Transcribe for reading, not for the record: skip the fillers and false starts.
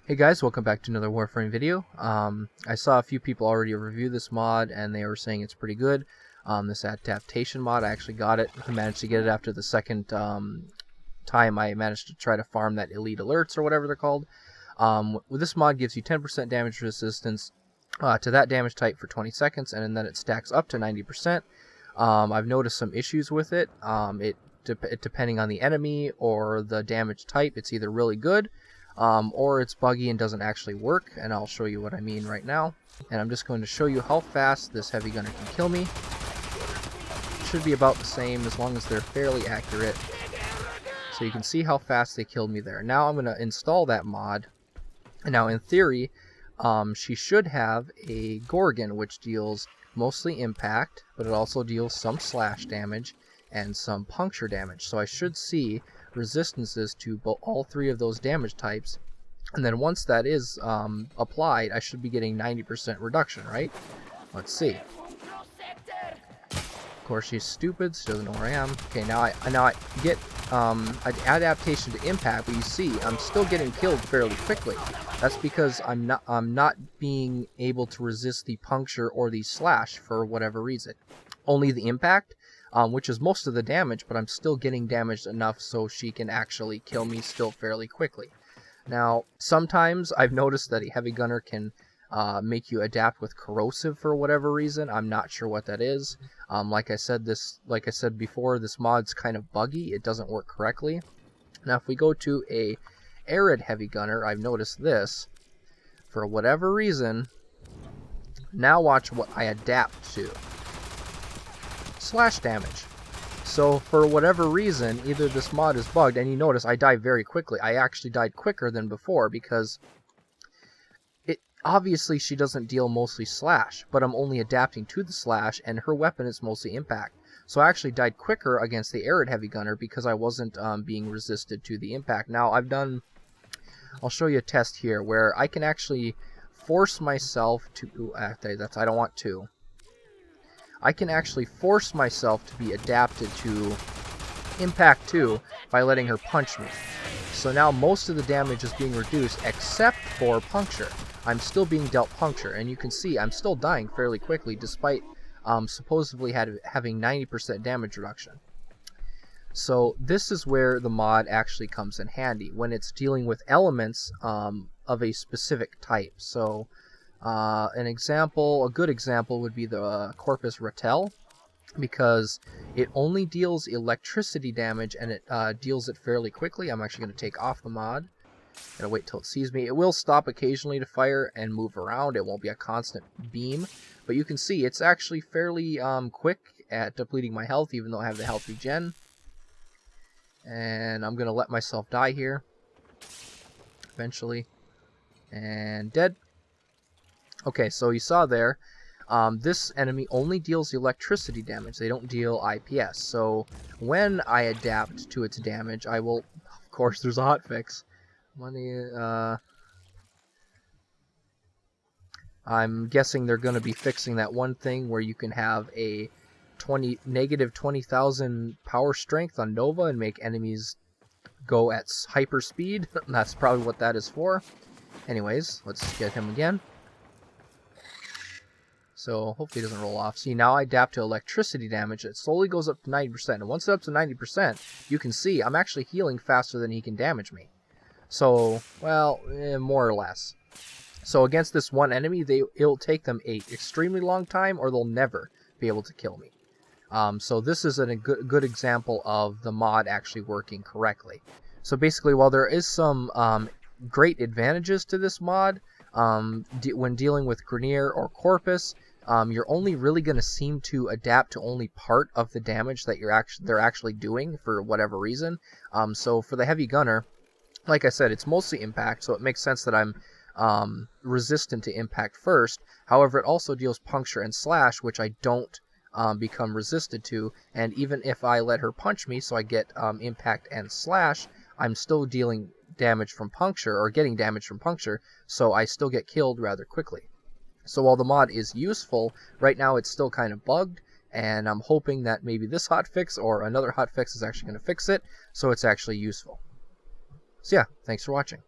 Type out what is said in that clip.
Hey guys, welcome back to another Warframe video. I saw a few people already review this mod and they were saying it's pretty good. This Adaptation mod, I actually got it. I managed to get it after the second time I managed to try to farm that elite alerts or whatever they're called. This mod gives you 10% damage resistance to that damage type for 20 seconds, and then it stacks up to 90%. I've noticed some issues with it. Depending on the enemy or the damage type, it's either really good or it's buggy and doesn't actually work, and I'll show you what I mean right now. And I'm just going to show you how fast this heavy gunner can kill me. It should be about the same as long as they're fairly accurate. So you can see how fast they killed me there. Now I'm going to install that mod. And now in theory, she should have a Gorgon, which deals mostly impact, but it also deals some slash damage and some puncture damage. So I should see resistances to all three of those damage types, and then once that is applied, I should be getting 90% reduction, right? Let's see. Of course, she's stupid. She doesn't know where I am. Okay, now I get an adaptation to impact, but you see I'm still getting killed fairly quickly. That's because I'm not being able to resist the puncture or the slash for whatever reason. Only the impact, which is most of the damage, but I'm still getting damaged enough so she can actually kill me still fairly quickly. Now, sometimes I've noticed that a heavy gunner can make you adapt with corrosive for whatever reason. I'm not sure what that is. Like I said before, this mod's kind of buggy. It doesn't work correctly. Now, if we go to a Arid heavy gunner, I've noticed this. For whatever reason, now watch what I adapt to. Slash damage. So for whatever reason, either this mod is bugged, and you notice I die very quickly. I actually died quicker than before because obviously she doesn't deal mostly slash, but I'm only adapting to the slash, and her weapon is mostly impact. So I actually died quicker against the Arid heavy gunner because I wasn't being resisted to the impact. Now I'll show you a test here where I can actually force myself to, I don't want to. I can actually force myself to be adapted to impact 2 by letting her punch me. So now most of the damage is being reduced except for puncture. I'm still being dealt puncture, and you can see I'm still dying fairly quickly despite supposedly having 90% damage reduction. So this is where the mod actually comes in handy, when it's dealing with elements of a specific type. So a good example would be the Corpus Ratel, because it only deals electricity damage and it deals it fairly quickly. I'm actually going to take off the mod. Gotta wait till it sees me. It will stop occasionally to fire and move around. It won't be a constant beam, but you can see it's actually fairly quick at depleting my health, even though I have the health regen. And I'm going to let myself die here eventually. And dead. Okay, so you saw there, this enemy only deals electricity damage. They don't deal IPS. So when I adapt to its damage, I will... Of course, there's a hotfix. I'm guessing they're going to be fixing that one thing where you can have a negative 20,000 power strength on Nova and make enemies go at hyper speed. That's probably what that is for. Anyways, let's get him again. So hopefully he doesn't roll off. See, now I adapt to electricity damage. It slowly goes up to 90%. And once it's up to 90%, you can see I'm actually healing faster than he can damage me. So, well, more or less. So against this one enemy, it'll take them an extremely long time, or they'll never be able to kill me. So this is a good example of the mod actually working correctly. So basically, while there is some great advantages to this mod, when dealing with Grineer or Corpus, you're only really going to seem to adapt to only part of the damage that they're actually doing for whatever reason. So for the heavy gunner, like I said, it's mostly impact, so it makes sense that I'm resistant to impact first. However, it also deals puncture and slash, which I don't become resisted to, and even if I let her punch me, so I get impact and slash, I'm still dealing damage from puncture, or getting damage from puncture, so I still get killed rather quickly. So while the mod is useful, right now it's still kind of bugged, and I'm hoping that maybe this hotfix or another hotfix is actually going to fix it, so it's actually useful. So yeah, thanks for watching.